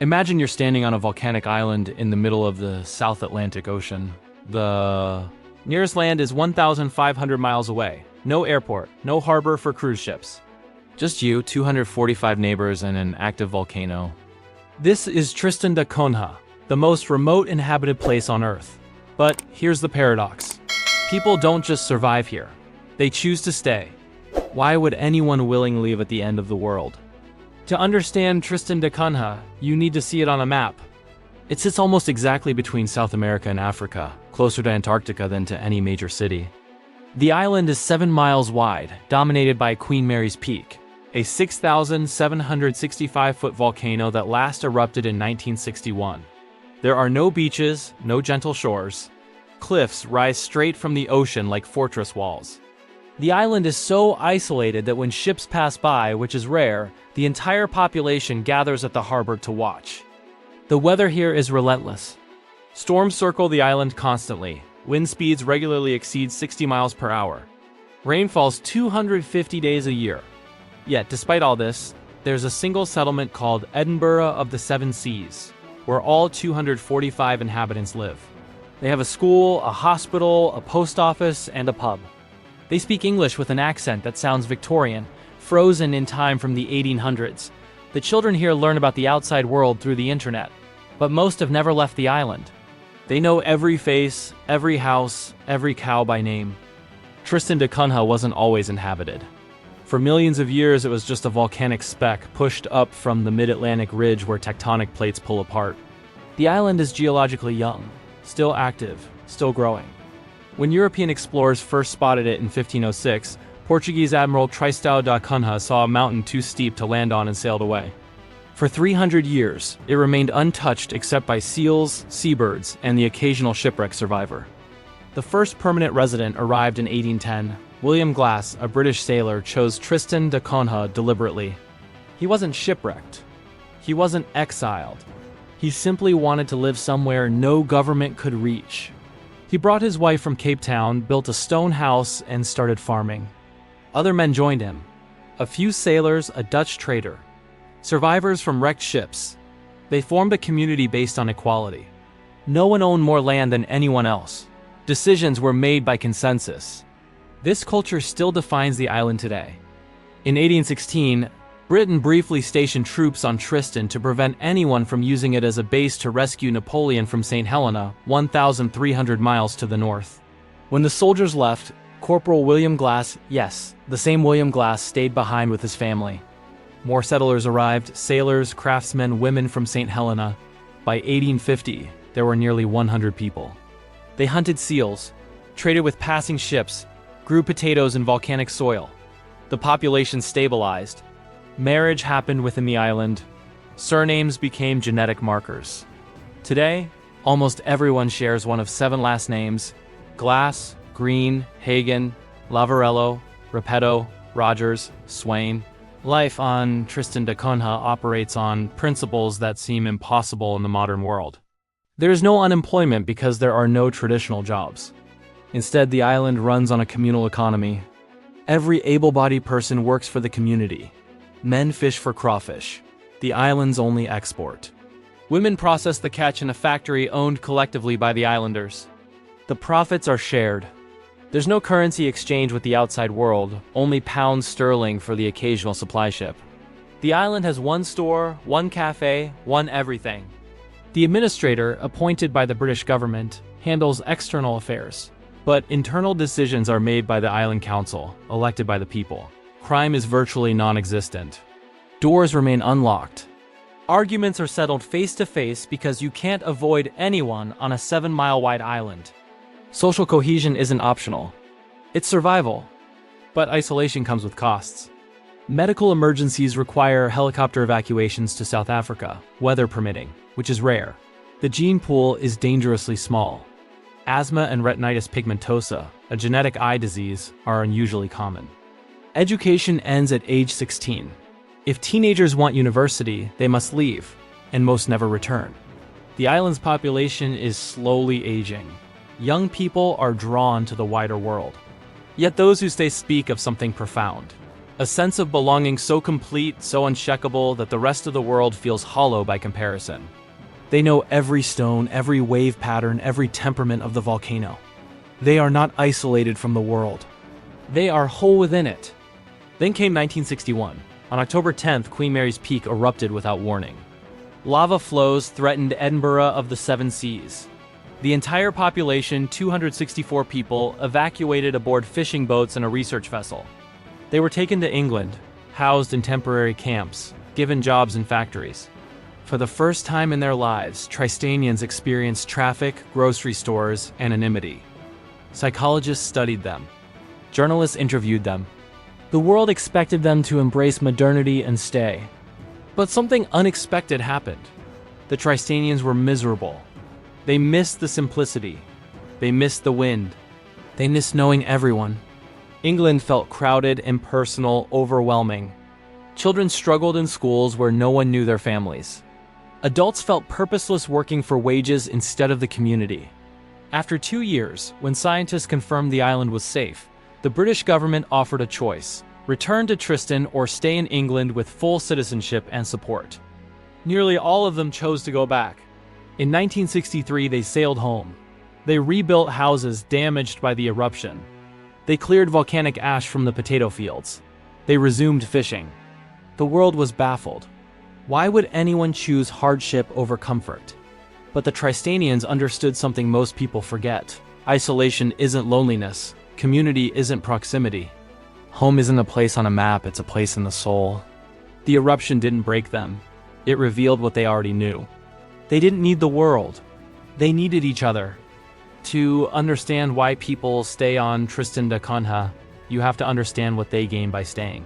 Imagine you're standing on a volcanic island in the middle of the South Atlantic Ocean. The nearest land is 1,500 miles away. No airport, no harbor for cruise ships. Just you, 245 neighbors, and an active volcano. This is Tristan da Cunha, the most remote inhabited place on Earth. But here's the paradox. People don't just survive here. They choose to stay. Why would anyone willingly leave at the end of the world? To understand Tristan da Cunha, you need to see it on a map. It sits almost exactly between South America and Africa, closer to Antarctica than to any major city. The island is 7 miles wide, dominated by Queen Mary's Peak, a 6,765-foot volcano that last erupted in 1961. There are no beaches, no gentle shores. Cliffs rise straight from the ocean like fortress walls. The island is so isolated that when ships pass by, which is rare, the entire population gathers at the harbor to watch. The weather here is relentless. Storms circle the island constantly. Wind speeds regularly exceed 60 miles per hour. Rain falls 250 days a year. Yet, despite all this, there's a single settlement called Edinburgh of the Seven Seas, where all 245 inhabitants live. They have a school, a hospital, a post office, and a pub. They speak English with an accent that sounds Victorian, frozen in time from the 1800s. The children here learn about the outside world through the internet, but most have never left the island. They know every face, every house, every cow by name. Tristan da Cunha wasn't always inhabited. For millions of years, it was just a volcanic speck pushed up from the mid-Atlantic ridge where tectonic plates pull apart. The island is geologically young, still active, still growing. When European explorers first spotted it in 1506, Portuguese Admiral Tristão da Cunha saw a mountain too steep to land on and sailed away. For 300 years, it remained untouched except by seals, seabirds, and the occasional shipwreck survivor. The first permanent resident arrived in 1810. William Glass, a British sailor, chose Tristan da Cunha deliberately. He wasn't shipwrecked. He wasn't exiled. He simply wanted to live somewhere no government could reach. He brought his wife from Cape Town, built a stone house, and started farming. Other men joined him. A few sailors, a Dutch trader. Survivors from wrecked ships. They formed a community based on equality. No one owned more land than anyone else. Decisions were made by consensus. This culture still defines the island today. In 1816, Britain briefly stationed troops on Tristan to prevent anyone from using it as a base to rescue Napoleon from St. Helena, 1,300 miles to the north. When the soldiers left, Corporal William Glass, yes, the same William Glass, stayed behind with his family. More settlers arrived, sailors, craftsmen, women from St. Helena. By 1850, there were nearly 100 people. They hunted seals, traded with passing ships, grew potatoes in volcanic soil. The population stabilized. Marriage happened within the island. Surnames became genetic markers. Today, almost everyone shares one of 7 last names: Glass, Green, Hagen, Lavarello, Repetto, Rogers, Swain. Life on Tristan da Cunha operates on principles that seem impossible in the modern world. There is no unemployment because there are no traditional jobs. Instead, the island runs on a communal economy. Every able-bodied person works for the community. Men fish for crawfish, the island's only export. Women process the catch in a factory owned collectively by the islanders. The profits are shared. There's no currency exchange with the outside world, only pounds sterling for the occasional supply ship. The island has one store, one cafe, one everything. The administrator, appointed by the British government, handles external affairs. But internal decisions are made by the Island Council, elected by the people. Crime is virtually non-existent. Doors remain unlocked. Arguments are settled face-to-face because you can't avoid anyone on a 7-mile-wide island. Social cohesion isn't optional. It's survival. But isolation comes with costs. Medical emergencies require helicopter evacuations to South Africa, weather permitting, which is rare. The gene pool is dangerously small. Asthma and retinitis pigmentosa, a genetic eye disease, are unusually common. Education ends at age 16. If teenagers want university, they must leave, and most never return. The island's population is slowly aging. Young people are drawn to the wider world. Yet those who stay speak of something profound. A sense of belonging so complete, so unshakable that the rest of the world feels hollow by comparison. They know every stone, every wave pattern, every temperament of the volcano. They are not isolated from the world. They are whole within it. Then came 1961. On October 10th, Queen Mary's Peak erupted without warning. Lava flows threatened Edinburgh of the Seven Seas. The entire population, 264 people, evacuated aboard fishing boats and a research vessel. They were taken to England, housed in temporary camps, given jobs in factories. For the first time in their lives, Tristanians experienced traffic, grocery stores, anonymity. Psychologists studied them. Journalists interviewed them. The world expected them to embrace modernity and stay. But something unexpected happened. The Tristanians were miserable. They missed the simplicity. They missed the wind. They missed knowing everyone. England felt crowded, impersonal, overwhelming. Children struggled in schools where no one knew their families. Adults felt purposeless working for wages instead of the community. After 2 years, when scientists confirmed the island was safe, the British government offered a choice: return to Tristan or stay in England with full citizenship and support. Nearly all of them chose to go back. In 1963, they sailed home. They rebuilt houses damaged by the eruption. They cleared volcanic ash from the potato fields. They resumed fishing. The world was baffled. Why would anyone choose hardship over comfort? But the Tristanians understood something most people forget. Isolation isn't loneliness. Community isn't proximity. Home isn't a place on a map, it's a place in the soul. The eruption didn't break them. It revealed what they already knew. They didn't need the world. They needed each other. To understand why people stay on Tristan da Cunha, you have to understand what they gain by staying.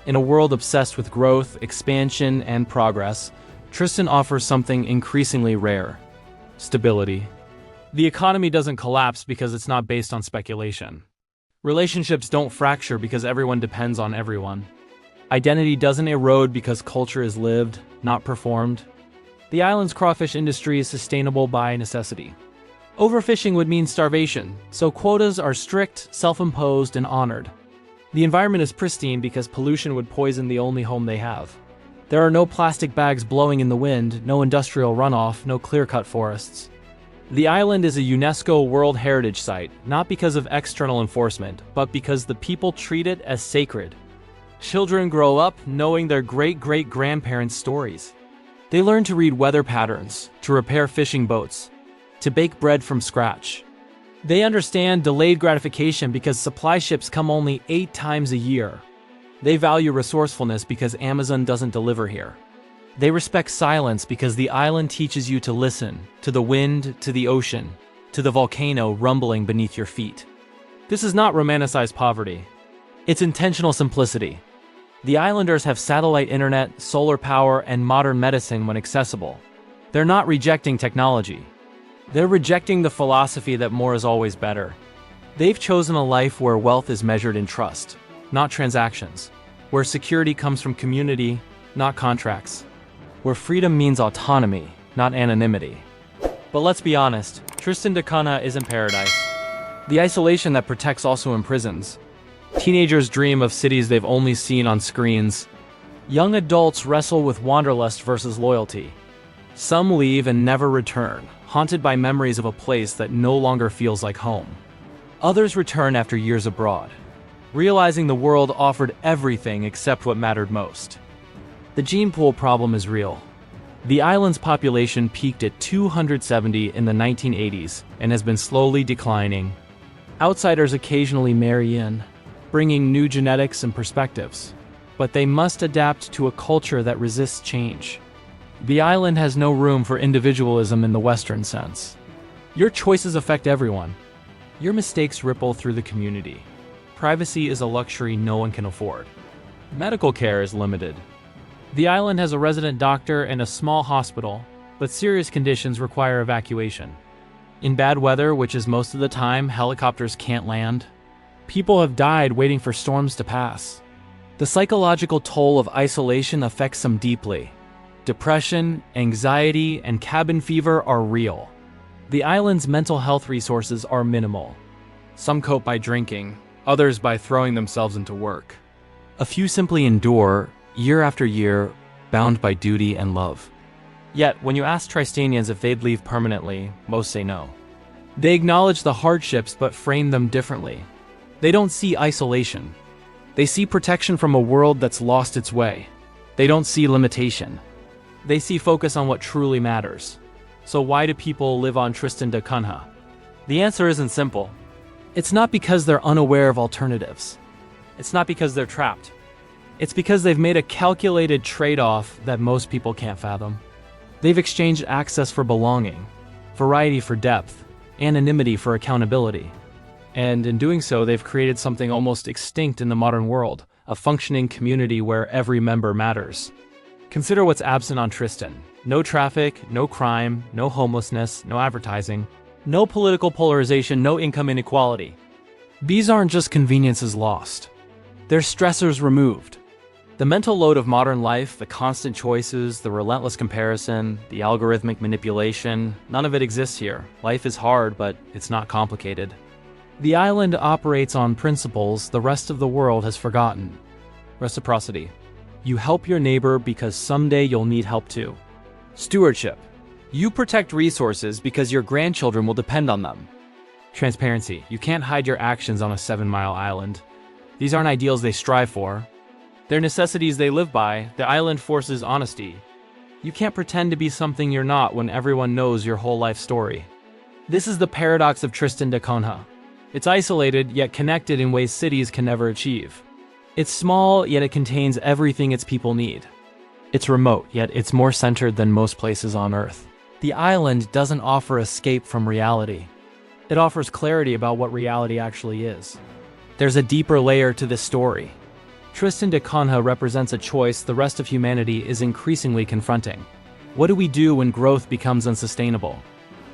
In a world obsessed with growth, expansion, and progress, Tristan offers something increasingly rare: stability. The economy doesn't collapse because it's not based on speculation. Relationships don't fracture because everyone depends on everyone. Identity doesn't erode because culture is lived, not performed. The island's crawfish industry is sustainable by necessity. Overfishing would mean starvation, so quotas are strict, self-imposed, and honored. The environment is pristine because pollution would poison the only home they have. There are no plastic bags blowing in the wind, no industrial runoff, no clear-cut forests. The island is a UNESCO World Heritage Site, not because of external enforcement, but because the people treat it as sacred. Children grow up knowing their great-great-grandparents' stories. They learn to read weather patterns, to repair fishing boats, to bake bread from scratch. They understand delayed gratification because supply ships come only 8 times a year. They value resourcefulness because Amazon doesn't deliver here. They respect silence because the island teaches you to listen, to the wind, to the ocean, to the volcano rumbling beneath your feet. This is not romanticized poverty. It's intentional simplicity. The islanders have satellite internet, solar power, and modern medicine when accessible. They're not rejecting technology. They're rejecting the philosophy that more is always better. They've chosen a life where wealth is measured in trust, not transactions, where security comes from community, not contracts, where freedom means autonomy, not anonymity. But let's be honest, Tristan da Cunha isn't paradise. The isolation that protects also imprisons. Teenagers dream of cities they've only seen on screens. Young adults wrestle with wanderlust versus loyalty. Some leave and never return, haunted by memories of a place that no longer feels like home. Others return after years abroad, realizing the world offered everything except what mattered most. The gene pool problem is real. The island's population peaked at 270 in the 1980s and has been slowly declining. Outsiders occasionally marry in, bringing new genetics and perspectives, but they must adapt to a culture that resists change. The island has no room for individualism in the Western sense. Your choices affect everyone. Your mistakes ripple through the community. Privacy is a luxury no one can afford. Medical care is limited. The island has a resident doctor and a small hospital, but serious conditions require evacuation. In bad weather, which is most of the time, helicopters can't land. People have died waiting for storms to pass. The psychological toll of isolation affects them deeply. Depression, anxiety, and cabin fever are real. The island's mental health resources are minimal. Some cope by drinking, others by throwing themselves into work. A few simply endure, year after year, bound by duty and love. Yet, when you ask Tristanians if they'd leave permanently, most say no. They acknowledge the hardships but frame them differently. They don't see isolation. They see protection from a world that's lost its way. They don't see limitation. They see focus on what truly matters. So why do people live on Tristan da Cunha? The answer isn't simple. It's not because they're unaware of alternatives. It's not because they're trapped. It's because they've made a calculated trade-off that most people can't fathom. They've exchanged access for belonging, variety for depth, anonymity for accountability. And in doing so, they've created something almost extinct in the modern world, a functioning community where every member matters. Consider what's absent on Tristan. No traffic, no crime, no homelessness, no advertising, no political polarization, no income inequality. These aren't just conveniences lost. They're stressors removed. The mental load of modern life, the constant choices, the relentless comparison, the algorithmic manipulation, none of it exists here. Life is hard, but it's not complicated. The island operates on principles the rest of the world has forgotten. Reciprocity. You help your neighbor because someday you'll need help too. Stewardship. You protect resources because your grandchildren will depend on them. Transparency. You can't hide your actions on a 7-mile island. These aren't ideals they strive for. They're necessities they live by. The island forces honesty. You can't pretend to be something you're not when everyone knows your whole life story. This is the paradox of Tristan da Cunha. It's isolated, yet connected in ways cities can never achieve. It's small, yet it contains everything its people need. It's remote, yet it's more centered than most places on Earth. The island doesn't offer escape from reality. It offers clarity about what reality actually is. There's a deeper layer to this story. Tristan da Cunha represents a choice the rest of humanity is increasingly confronting. What do we do when growth becomes unsustainable?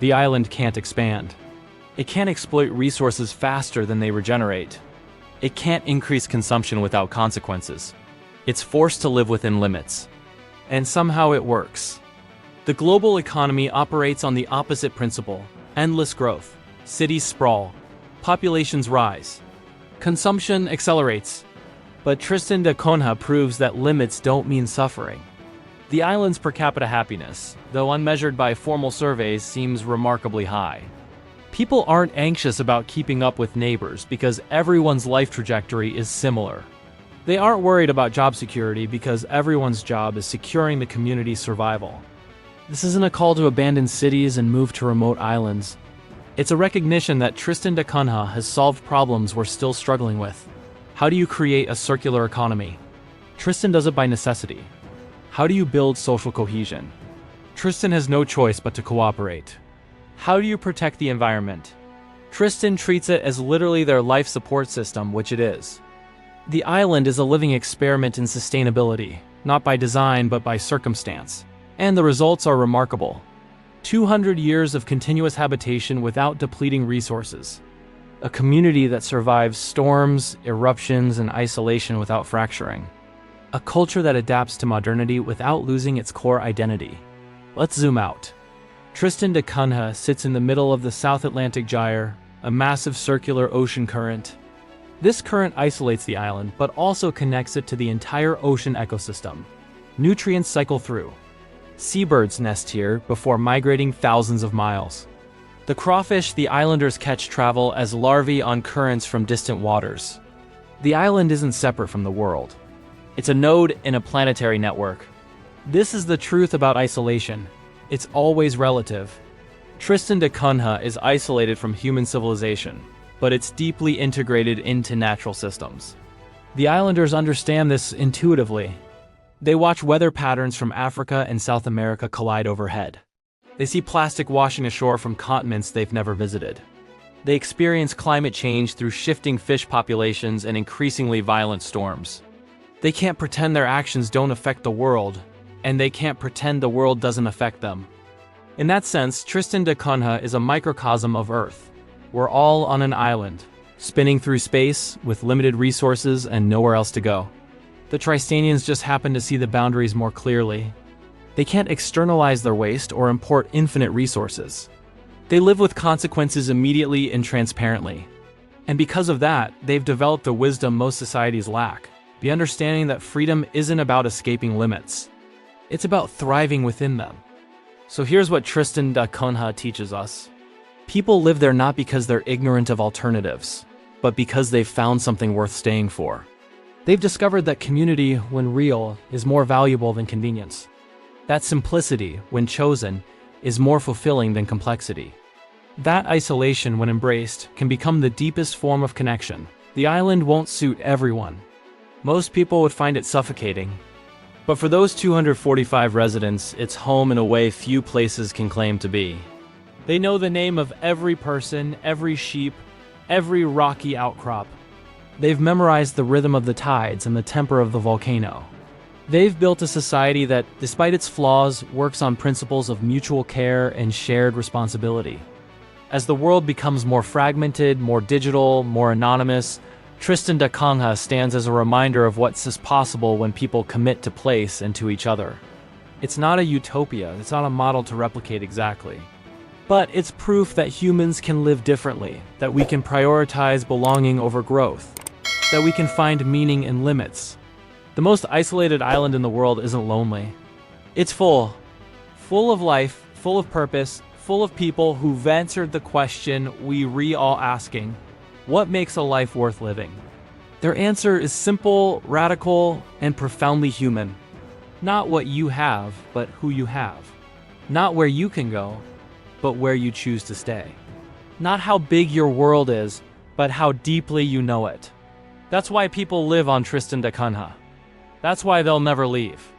The island can't expand. It can't exploit resources faster than they regenerate. It can't increase consumption without consequences. It's forced to live within limits. And somehow it works. The global economy operates on the opposite principle: endless growth. Cities sprawl. Populations rise. Consumption accelerates. But Tristan da Cunha proves that limits don't mean suffering. The island's per capita happiness, though unmeasured by formal surveys, seems remarkably high. People aren't anxious about keeping up with neighbors because everyone's life trajectory is similar. They aren't worried about job security because everyone's job is securing the community's survival. This isn't a call to abandon cities and move to remote islands. It's a recognition that Tristan da Cunha has solved problems we're still struggling with. How do you create a circular economy? Tristan does it by necessity. How do you build social cohesion? Tristan has no choice but to cooperate. How do you protect the environment? Tristan treats it as literally their life support system, which it is. The island is a living experiment in sustainability, not by design but by circumstance. And the results are remarkable. 200 years of continuous habitation without depleting resources. A community that survives storms, eruptions, and isolation without fracturing. A culture that adapts to modernity without losing its core identity. Let's zoom out. Tristan da Cunha sits in the middle of the South Atlantic Gyre, a massive circular ocean current. This current isolates the island, but also connects it to the entire ocean ecosystem. Nutrients cycle through. Seabirds nest here before migrating thousands of miles. The crawfish the islanders catch travel as larvae on currents from distant waters. The island isn't separate from the world. It's a node in a planetary network. This is the truth about isolation. It's always relative. Tristan da Cunha is isolated from human civilization, but it's deeply integrated into natural systems. The islanders understand this intuitively. They watch weather patterns from Africa and South America collide overhead. They see plastic washing ashore from continents they've never visited. They experience climate change through shifting fish populations and increasingly violent storms. They can't pretend their actions don't affect the world, and they can't pretend the world doesn't affect them. In that sense, Tristan da Cunha is a microcosm of Earth. We're all on an island, spinning through space with limited resources and nowhere else to go. The Tristanians just happen to see the boundaries more clearly. They can't externalize their waste or import infinite resources. They live with consequences immediately and transparently. And because of that, they've developed the wisdom most societies lack, the understanding that freedom isn't about escaping limits. It's about thriving within them. So here's what Tristan da Cunha teaches us. People live there not because they're ignorant of alternatives, but because they've found something worth staying for. They've discovered that community, when real, is more valuable than convenience. That simplicity, when chosen, is more fulfilling than complexity. That isolation, when embraced, can become the deepest form of connection. The island won't suit everyone. Most people would find it suffocating. But for those 245 residents, it's home in a way few places can claim to be. They know the name of every person, every sheep, every rocky outcrop. They've memorized the rhythm of the tides and the temper of the volcano. They've built a society that, despite its flaws, works on principles of mutual care and shared responsibility. As the world becomes more fragmented, more digital, more anonymous, Tristan da Cunha stands as a reminder of what's possible when people commit to place and to each other. It's not a utopia, it's not a model to replicate exactly. But it's proof that humans can live differently, that we can prioritize belonging over growth, that we can find meaning in limits. The most isolated island in the world isn't lonely. It's full of life, full of purpose, full of people who've answered the question we all asking, what makes a life worth living? Their answer is simple, radical, and profoundly human. Not what you have, but who you have. Not where you can go, but where you choose to stay. Not how big your world is, but how deeply you know it. That's why people live on Tristan da Cunha. That's why they'll never leave.